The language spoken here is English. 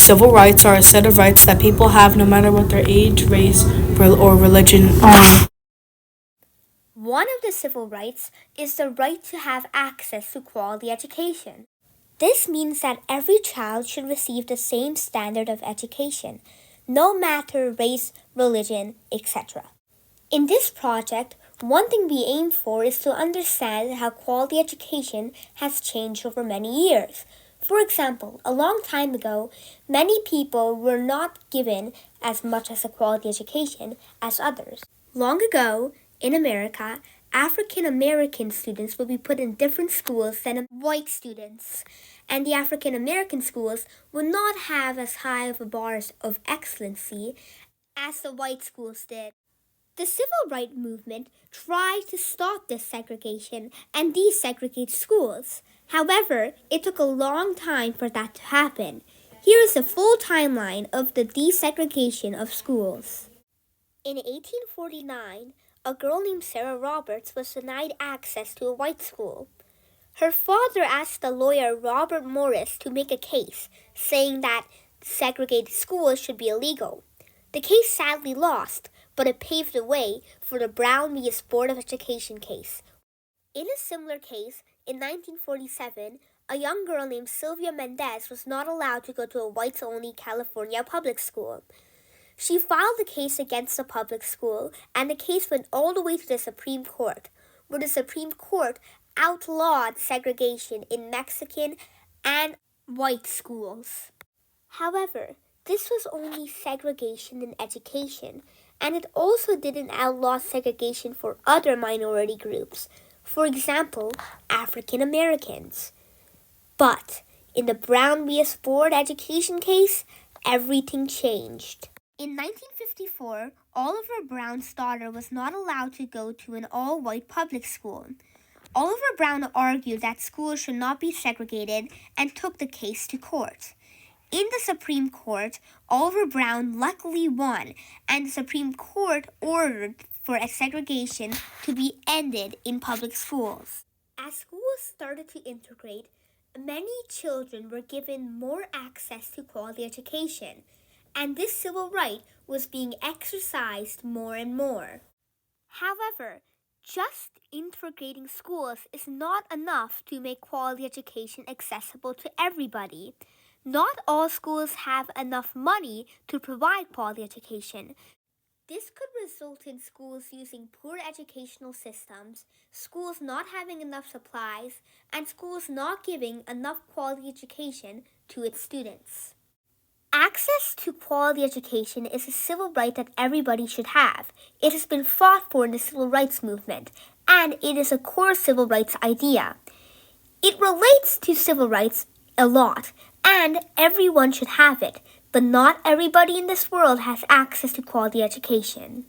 Civil rights are a set of rights that people have no matter what their age, race, or religion are. One of the civil rights is the right to have access to quality education. This means that every child should receive the same standard of education, no matter race, religion, etc. In this project, one thing we aim for is to understand how quality education has changed over many years. For example, a long time ago, many people were not given as much as a quality education as others. Long ago, in America, African American students would be put in different schools than white students, and the African American schools would not have as high of a bars of excellency as the white schools did. The civil rights movement tried to stop this segregation and desegregate schools. However, it took a long time for that to happen. Here is a full timeline of the desegregation of schools. In 1849, a girl named Sarah Roberts was denied access to a white school. Her father asked the lawyer Robert Morris to make a case, saying that segregated schools should be illegal. The case sadly lost, but it paved the way for the Brown v. Board of Education case. In a similar case, in 1947, a young girl named Sylvia Mendez was not allowed to go to a whites-only California public school. She filed a case against the public school, and the case went all the way to the Supreme Court, where the Supreme Court outlawed segregation in Mexican and white schools. However, this was only segregation in education, and it also didn't outlaw segregation for other minority groups, for example, African Americans. But in the Brown v. Board education case, everything changed. In 1954, Oliver Brown's daughter was not allowed to go to an all-white public school. Oliver Brown argued that schools should not be segregated and took the case to court. In the Supreme Court, Oliver Brown luckily won, and the Supreme Court ordered for segregation to be ended in public schools. As schools started to integrate, many children were given more access to quality education, and this civil right was being exercised more and more. However, just integrating schools is not enough to make quality education accessible to everybody. Not all schools have enough money to provide quality education. This could result in schools using poor educational systems, schools not having enough supplies, and schools not giving enough quality education to its students. Access to quality education is a civil right that everybody should have. It has been fought for in the civil rights movement, and it is a core civil rights idea. It relates to civil rights a lot, and everyone should have it, but not everybody in this world has access to quality education.